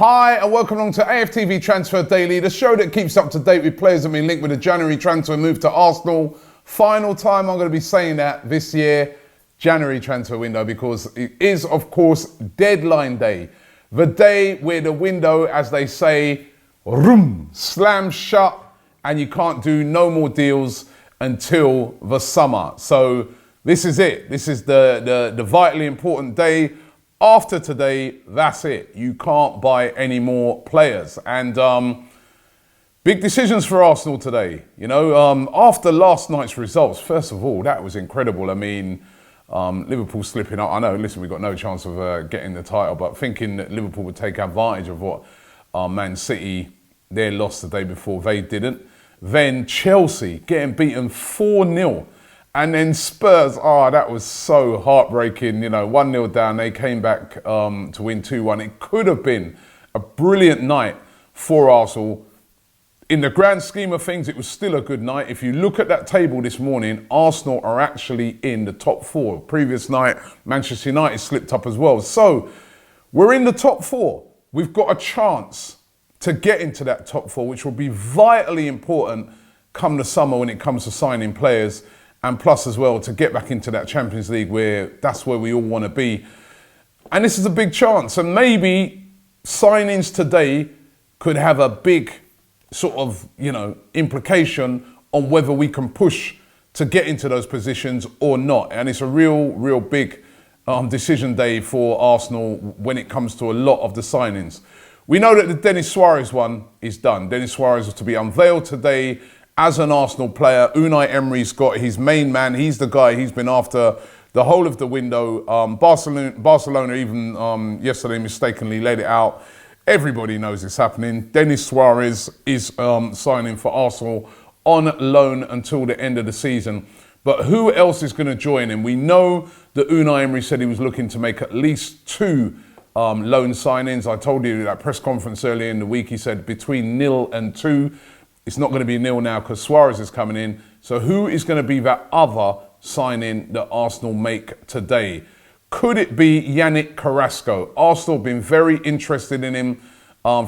Hi and welcome along to AFTV Transfer Daily, the show that keeps up to date with players that have been linked with a January transfer move to Arsenal. Final time I'm going to be saying that this year, January transfer window, because it is, of course, deadline day. The day where the window, as they say, slams shut and you can't do no more deals until the summer. So this is it. This is the vitally important day. After today, that's it. You can't buy any more players. And big decisions for Arsenal today. You know, after last night's results, first of all, that was incredible. I mean, Liverpool slipping up. I know, listen, we've got no chance of getting the title, but thinking that Liverpool would take advantage of what Man City, they lost the day before, they didn't. Then Chelsea getting beaten 4-0. And then Spurs, that was so heartbreaking. You know, 1-0 down, they came back to win 2-1. It could have been a brilliant night for Arsenal. In the grand scheme of things, it was still a good night. If you look at that table this morning, Arsenal are actually in the top four. Previous night, Manchester United slipped up as well. So we're in the top four. We've got a chance to get into that top four, which will be vitally important come the summer when it comes to signing players. And plus as well, to get back into that Champions League where that's where we all want to be. And this is a big chance. And maybe signings today could have a big sort of, implication on whether we can push to get into those positions or not. And it's a real big decision day for Arsenal when it comes to a lot of the signings. We know that the Denis Suarez one is done. Denis Suarez is to be unveiled today as an Arsenal player. Unai Emery's got his main man. He's the guy he's been after the whole of the window. Barcelona even yesterday mistakenly laid it out. Everybody knows it's happening. Denis Suarez is signing for Arsenal on loan until the end of the season. But who else is going to join him? We know that Unai Emery said he was looking to make at least two loan signings. I told you that press conference earlier in the week, he said between 0 and 2. It's not going to be 0 now because Suarez is coming in. So who is going to be that other signing that Arsenal make today? Could it be Yannick Carrasco? Arsenal have been very interested in him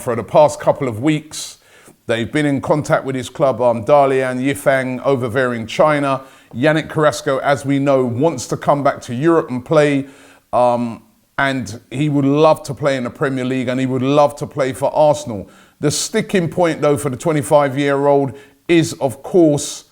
for the past couple of weeks. They've been in contact with his club, Dalian Yifang, over there in China. Yannick Carrasco, as we know, wants to come back to Europe and play. And he would love to play in the Premier League and he would love to play for Arsenal. The sticking point, though, for the 25-year-old is, of course,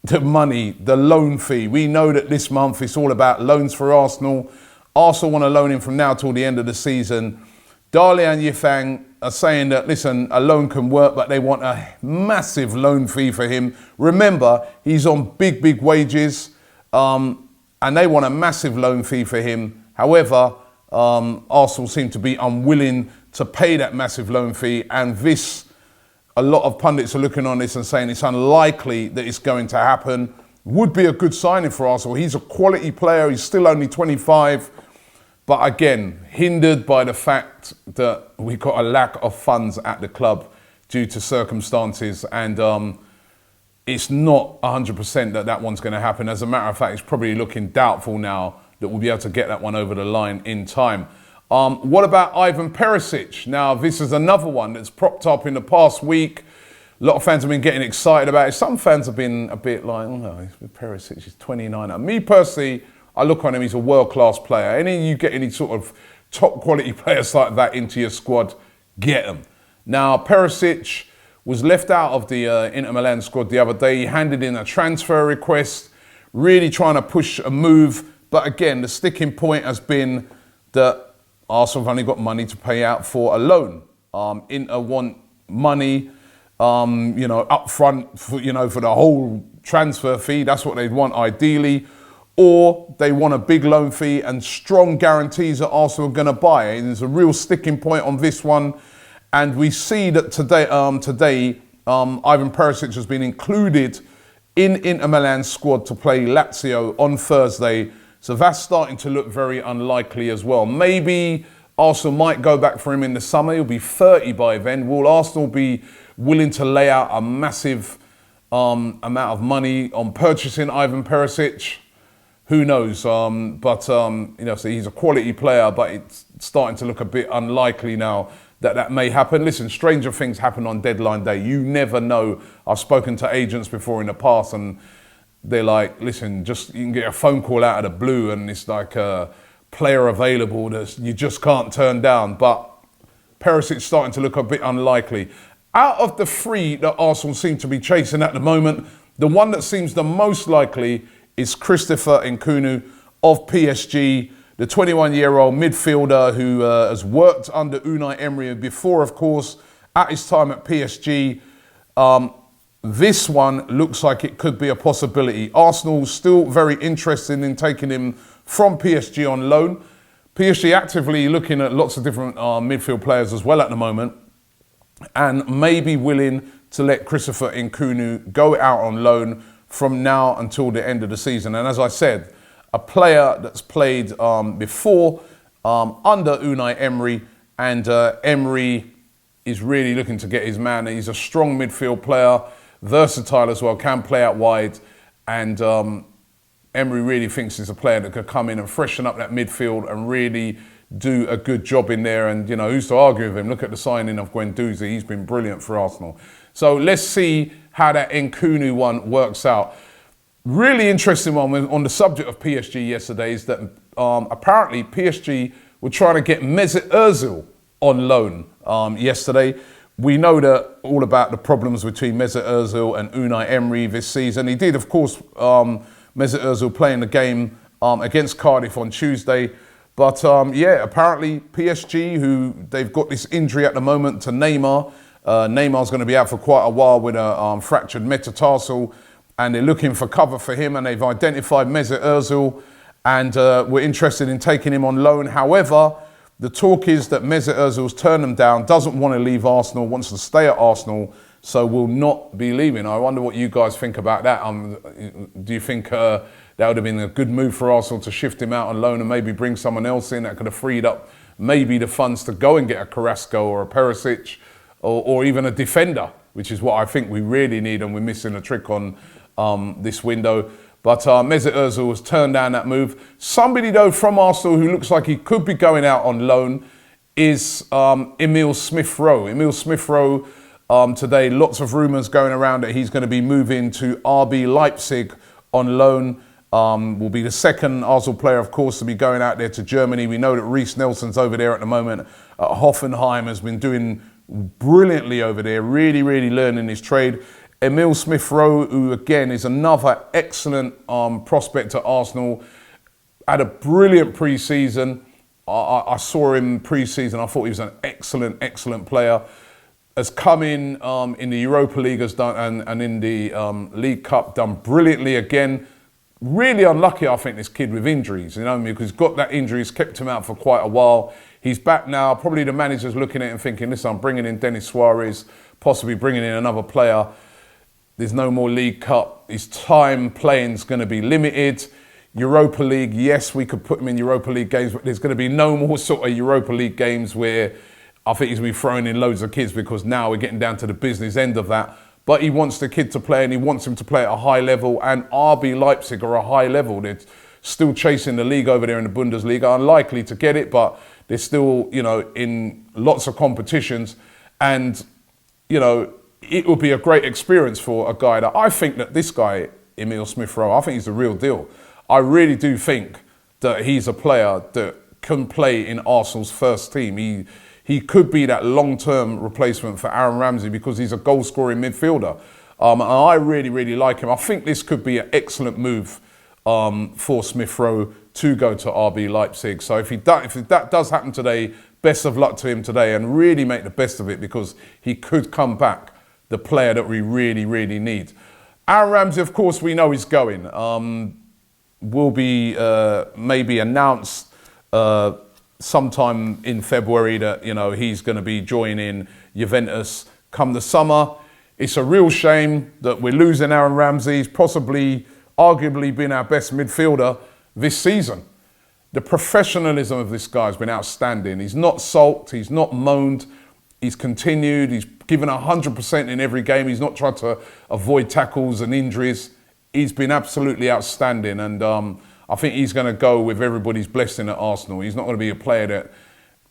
the money, the loan fee. We know that this month it's all about loans for Arsenal. Arsenal want to loan him from now till the end of the season. Dalian Yifang are saying that, listen, a loan can work, but they want a massive loan fee for him. Remember, he's on big wages, and they want a massive loan fee for him. However, Arsenal seem to be unwilling to pay that massive loan fee, and this, a lot of pundits are looking on this and saying it's unlikely that it's going to happen. Would be a good signing for Arsenal. He's a quality player. He's still only 25, but again, hindered by the fact that we've got a lack of funds at the club due to circumstances, and it's not 100% that one's going to happen. As a matter of fact, it's probably looking doubtful now that we'll be able to get that one over the line in time. What about Ivan Perisic? Now, this is another one that's propped up in the past week. A lot of fans have been getting excited about it. Some fans have been a bit like, oh no, Perisic is 29. Now, me personally, I look on him, he's a world-class player. You get any sort of top-quality players like that into your squad, get them. Now, Perisic was left out of the Inter Milan squad the other day. He handed in a transfer request, really trying to push a move. But again, the sticking point has been that Arsenal have only got money to pay out for a loan. Inter want money, up front for the whole transfer fee. That's what they'd want ideally. Or they want a big loan fee and strong guarantees that Arsenal are going to buy. And there's a real sticking point on this one. And we see that today, Ivan Perisic has been included in Inter Milan's squad to play Lazio on Thursday. So that's starting to look very unlikely as well. Maybe Arsenal might go back for him in the summer. He'll be 30 by then. Will Arsenal be willing to lay out a massive amount of money on purchasing Ivan Perisic? Who knows? So he's a quality player, but it's starting to look a bit unlikely now that may happen. Listen, stranger things happen on deadline day. You never know. I've spoken to agents before in the past, and they're like, listen, just you can get a phone call out of the blue, and it's like a player available that you just can't turn down. But Perisic's starting to look a bit unlikely. Out of the three that Arsenal seem to be chasing at the moment, the one that seems the most likely is Christopher Nkunku of PSG, the 21-year-old midfielder who has worked under Unai Emery before, of course, at his time at PSG. This one looks like it could be a possibility. Arsenal still very interested in taking him from PSG on loan. PSG actively looking at lots of different midfield players as well at the moment, and may be willing to let Christopher Nkunku go out on loan from now until the end of the season. And as I said, a player that's played before under Unai Emery, and Emery is really looking to get his man. He's a strong midfield player, versatile as well, can play out wide, and Emery really thinks he's a player that could come in and freshen up that midfield and really do a good job in there. And, you know, who's to argue with him? Look at the signing of Guendouzi. He's been brilliant for Arsenal. So let's see how that Nkunku one works out. Really interesting one on the subject of PSG yesterday is that apparently PSG were trying to get Mesut Ozil on loan yesterday. We know that all about the problems between Mesut Ozil and Unai Emery this season. He did, of course, Mesut Ozil playing the game against Cardiff on Tuesday. But yeah, apparently PSG, who they've got this injury at the moment to Neymar. Neymar's going to be out for quite a while with a fractured metatarsal, and they're looking for cover for him, and they've identified Mesut Ozil, and we're interested in taking him on loan. However, the talk is that Mesut Ozil's turned them down, doesn't want to leave Arsenal, wants to stay at Arsenal, so will not be leaving. I wonder what you guys think about that. Do you think that would have been a good move for Arsenal to shift him out on loan and maybe bring someone else in that could have freed up maybe the funds to go and get a Carrasco or a Perisic or even a defender, which is what I think we really need, and we're missing a trick on this window. But Mesut Ozil was turned down that move. Somebody, though, from Arsenal who looks like he could be going out on loan is Emil Smith-Rowe. Emil Smith-Rowe, today, lots of rumours going around that he's going to be moving to RB Leipzig on loan. Will be the second Arsenal player, of course, to be going out there to Germany. We know that Reiss Nelson's over there at the moment. Hoffenheim has been doing brilliantly over there, really, really learning his trade. Emil Smith-Rowe, who again is another excellent prospect at Arsenal, had a brilliant pre-season. I saw him pre-season. I thought he was an excellent player. Has come in the Europa League, has done, and in the League Cup, done brilliantly again. Really unlucky, I think, this kid with injuries, you know, because he's got that injury, he's kept him out for quite a while. He's back now. Probably the manager's looking at him thinking, listen, I'm bringing in Denis Suarez, possibly bringing in another player. There's no more League Cup. His time playing's going to be limited. Europa League, yes, we could put him in Europa League games, but there's going to be no more sort of Europa League games where I think he's going to be throwing in loads of kids, because now we're getting down to the business end of that. But he wants the kid to play, and he wants him to play at a high level. And RB Leipzig are a high level. They're still chasing the league over there in the Bundesliga. Unlikely to get it, but they're still, you know, in lots of competitions. And, you know, it would be a great experience for a guy that I think that this guy, Emil Smith-Rowe, I think he's the real deal. I really do think that he's a player that can play in Arsenal's first team. He could be that long-term replacement for Aaron Ramsey, because he's a goal-scoring midfielder. And I really, really like him. I think this could be an excellent move for Smith-Rowe to go to RB Leipzig. So if that does happen today, best of luck to him today, and really make the best of it, because he could come back the player that we really, really need. Aaron Ramsey, of course, we know he's going. Will be maybe announced sometime in February that, you know, he's going to be joining Juventus come the summer. It's a real shame that we're losing Aaron Ramsey. He's possibly, arguably been our best midfielder this season. The professionalism of this guy has been outstanding. He's not sulked, he's not moaned, he's continued, he's given 100% in every game. He's not tried to avoid tackles and injuries. He's been absolutely outstanding, and I think he's going to go with everybody's blessing at Arsenal. He's not going to be a player that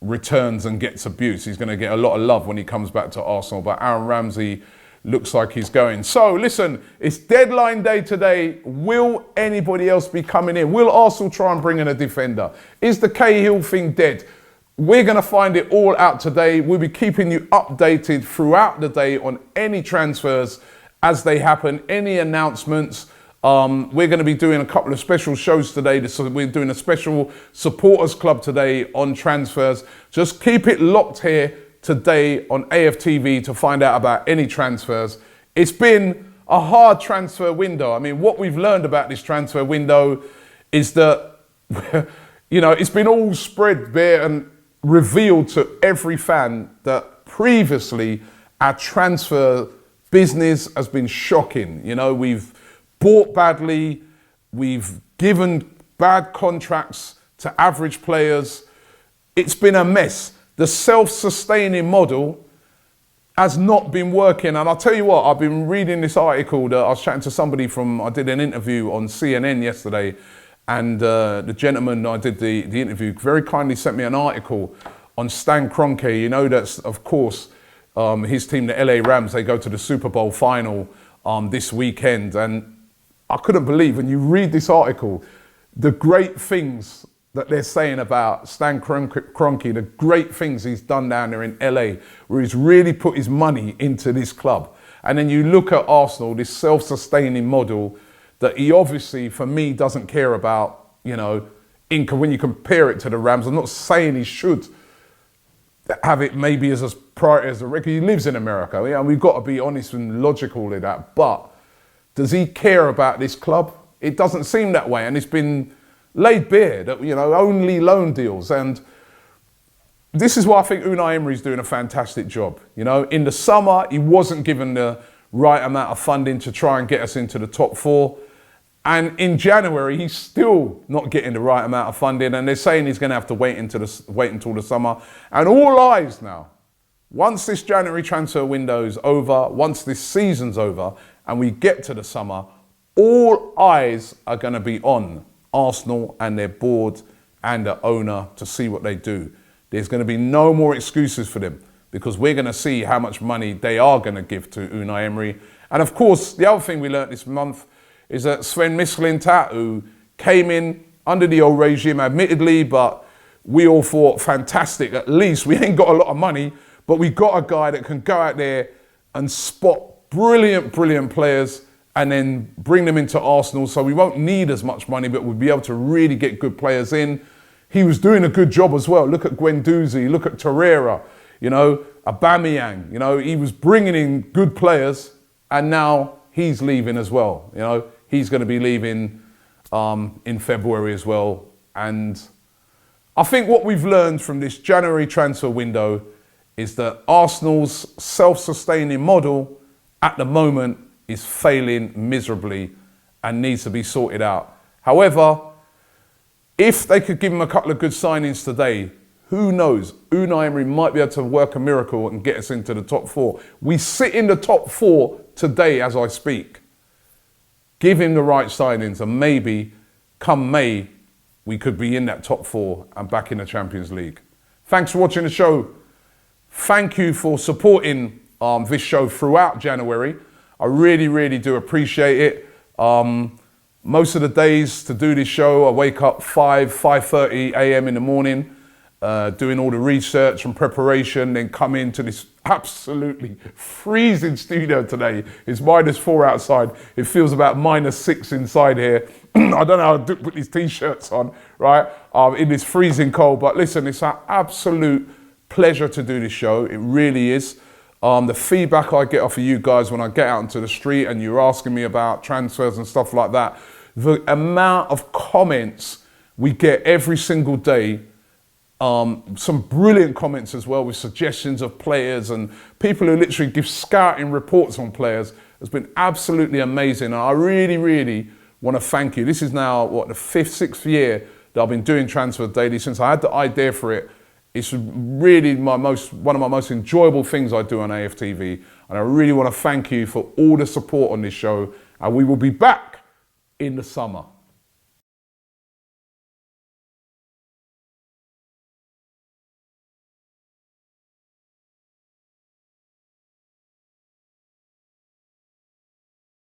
returns and gets abuse. He's going to get a lot of love when he comes back to Arsenal. But Aaron Ramsey looks like he's going. So listen, it's deadline day today. Will anybody else be coming in? Will Arsenal try and bring in a defender? Is the Cahill thing dead? We're going to find it all out today. We'll be keeping you updated throughout the day on any transfers as they happen, any announcements. We're going to be doing a couple of special shows today. We're doing a special supporters club today on transfers. Just keep it locked here today on AFTV to find out about any transfers. It's been a hard transfer window. I mean, what we've learned about this transfer window is that, it's been all spread bare and revealed to every fan that previously our transfer business has been shocking. We've bought badly, we've given bad contracts to average players. It's been a mess. The self-sustaining model has not been working. And I'll tell you what, I've been reading this article that I was chatting to somebody I did an interview on CNN yesterday, and the gentleman I did the interview very kindly sent me an article on Stan Kroenke. That's, of course, his team, the LA Rams, they go to the Super Bowl final this weekend. And I couldn't believe, when you read this article, the great things that they're saying about Stan Kroenke, the great things he's done down there in LA, where he's really put his money into this club. And then you look at Arsenal, this self-sustaining model that he obviously, for me, doesn't care about, when you compare it to the Rams. I'm not saying he should have it maybe as a priority as a record. He lives in America. We've got to be honest and logical with that. But does he care about this club? It doesn't seem that way. And it's been laid bare that, only loan deals. And this is why I think Unai Emery's doing a fantastic job. In the summer, he wasn't given the right amount of funding to try and get us into the top four. And in January, he's still not getting the right amount of funding. And they're saying he's going to have to wait until the summer. And all eyes now, once this January transfer window's over, once this season's over, and we get to the summer, all eyes are going to be on Arsenal and their board and the owner to see what they do. There's going to be no more excuses for them, because we're going to see how much money they are going to give to Unai Emery. And of course, the other thing we learnt this month is that Sven Mislintat, who came in under the old regime, admittedly, but we all thought, fantastic, at least we ain't got a lot of money, but we got a guy that can go out there and spot brilliant players and then bring them into Arsenal, so we won't need as much money, but we'll be able to really get good players in. He was doing a good job as well. Look at Guendouzi, look at Torreira, Aubameyang. He was bringing in good players, and now he's leaving as well. He's going to be leaving in February as well. And I think what we've learned from this January transfer window is that Arsenal's self-sustaining model at the moment is failing miserably and needs to be sorted out. However, if they could give him a couple of good signings today, who knows? Unai Emery might be able to work a miracle and get us into the top four. We sit in the top four today as I speak. Give him the right signings and maybe come May, we could be in that top four and back in the Champions League. Thanks for watching the show. Thank you for supporting this show throughout January. I really do appreciate it. Most of the days to do this show, I wake up 5:30 a.m. in the morning, doing all the research and preparation, then come into this absolutely freezing studio today. It's -4 outside. It feels about -6 inside here. I don't know how to put these t-shirts on, right? In this freezing cold. But listen, it's an absolute pleasure to do this show. It really is. The feedback I get off of you guys when I get out into the street and you're asking me about transfers and stuff like that, the amount of comments we get every single day, some brilliant comments as well with suggestions of players and people who literally give scouting reports on players, has been absolutely amazing. And I really want to thank you. This is now, the 5th, 6th year that I've been doing Transfer Daily. Since I had the idea for it, it's really one of my most enjoyable things I do on AFTV. And I really want to thank you for all the support on this show. And we will be back in the summer.